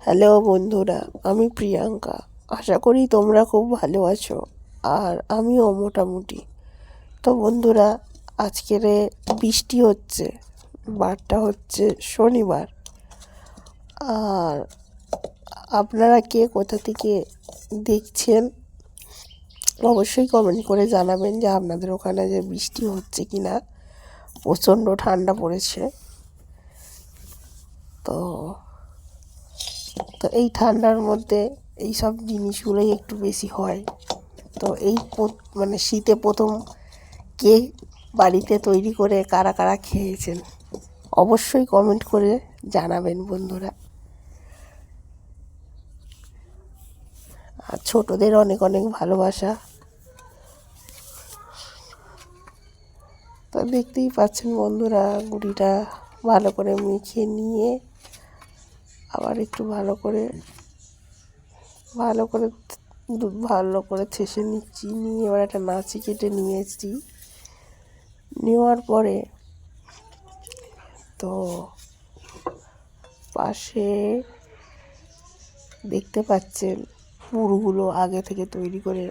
Hello বন্ধুরা, আমি প্রিয়াঙ্কা। আশা করি তোমরা খুব ভালো আছো, আর আমিও মোটামুটি। তো বন্ধুরা, আজকের বৃষ্টি হচ্ছে, বারটা হচ্ছে শনিবার। আর আপনারা কে কোথা থেকে দেখছেন অবশ্যই কমেন্ট করে জানাবেন যে আপনাদের ওখানে যে বৃষ্টি হচ্ছে কি না। প্রচণ্ড ঠান্ডা পড়েছে। তো তো এই ঠান্ডার মধ্যে এই সব জিনিসগুলোই একটু বেশি হয়। তো এই মানে শীতে প্রথম কে বাড়িতে তৈরি করে কারা কারা খেয়েছেন অবশ্যই কমেন্ট করে জানাবেন বন্ধুরা। আর ছোটদের অনেক অনেক ভালোবাসা। তো দেখতেই পাচ্ছেন বন্ধুরা, গুঁড়িটা ভালো করে মেখে নিয়ে আবার একটু ভালো করে ঠেসে নিচ্ছি। নিয়ে এবার একটা নাচি কেটে নিয়েছি। নেওয়ার পরে তো পাশে দেখতে পাচ্ছেন পুরগুলো আগে থেকে তৈরি করে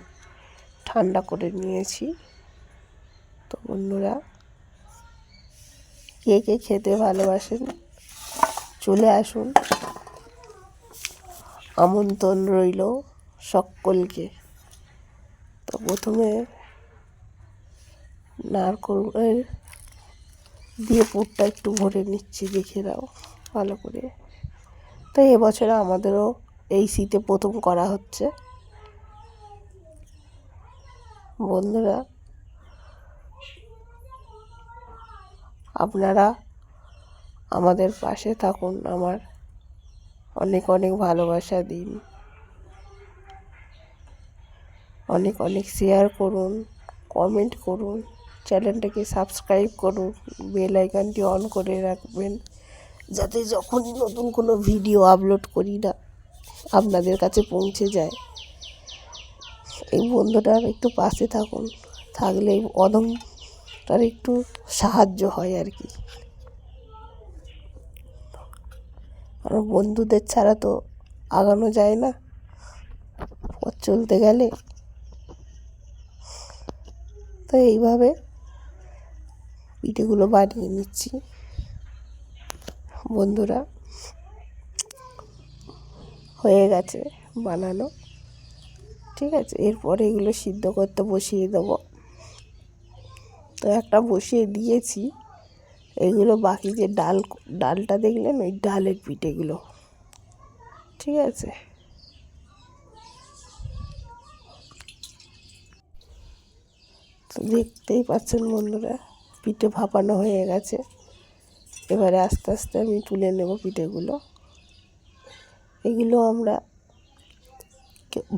ঠান্ডা করে নিয়েছি। তো বন্ধুরা, কে কে খেতে ভালোবাসেন চলে আসুন, আমন্ত্রণ রইল সকলকে। তো প্রথমে নারকেল দিয়ে পুরটা একটু ভরে নিচ্ছি, দেখে দাও ভালো করে। তো এবছরে আমাদেরও এই শীতে প্রথম করা হচ্ছে। বন্ধুরা, আপনারা আমাদের পাশে থাকুন, আমার অনেক অনেক ভালোবাসা দিন, অনেক অনেক শেয়ার করুন, কমেন্ট করুন, চ্যানেলটাকে সাবস্ক্রাইব করুন, বেল আইকনটি অন করে রাখবেন, যাতে যখনই নতুন কোনো ভিডিও আপলোড করি না আপনাদের কাছে পৌঁছে যায়। এই বন্ধুটার একটু পাশে থাকুন, থাকলে এই অদমটার একটু সাহায্য হয় আর কি। আর বন্ধুদের ছাড়া তো আগানো যায় না পথ চলতে গেলে। তো এইভাবে পিঠেগুলো বানিয়ে নিচ্ছি বন্ধুরা। হয়ে গেছে বানানো, ঠিক আছে। এরপরে এগুলো সিদ্ধ করতে বসিয়ে দেবো। তো একটা বসিয়ে দিয়েছি। এগুলো বাকি যে ডালটা দেখলেন, ওই ডালের পিঠেগুলো, ঠিক আছে। তো দেখতেই পাচ্ছেন বন্ধুরা, পিঠে ভাপানো হয়ে গেছে। এবারে আস্তে আস্তে আমি তুলে নেব পিঠেগুলো। এগুলো আমরা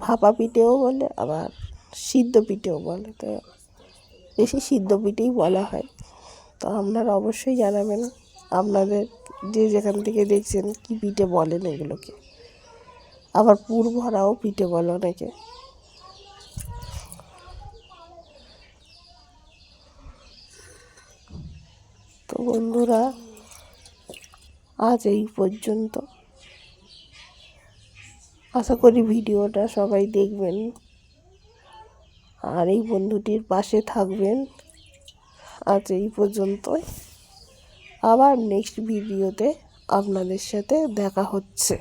ভাপা পিঠেও বলে, আবার সিদ্ধ পিঠেও বলে। তো বেশি সিদ্ধ পিঠেই বলা হয়। তো আপনারা অবশ্যই জানাবেন আপনাদের যে যেখান থেকে দেখছেন কী পিঠে বলেন এগুলোকে। আবার পুর ভরাও পিঠে বলে অনেকে। তো বন্ধুরা, আজ এই পর্যন্ত। আশা করি ভিডিওটা সবাই দেখবেন আর এই বন্ধুটির পাশে থাকবেন। আজ এই পর্যন্তই। আবার নেক্সট ভিডিওতে আপনাদের সাথে দেখা হচ্ছে।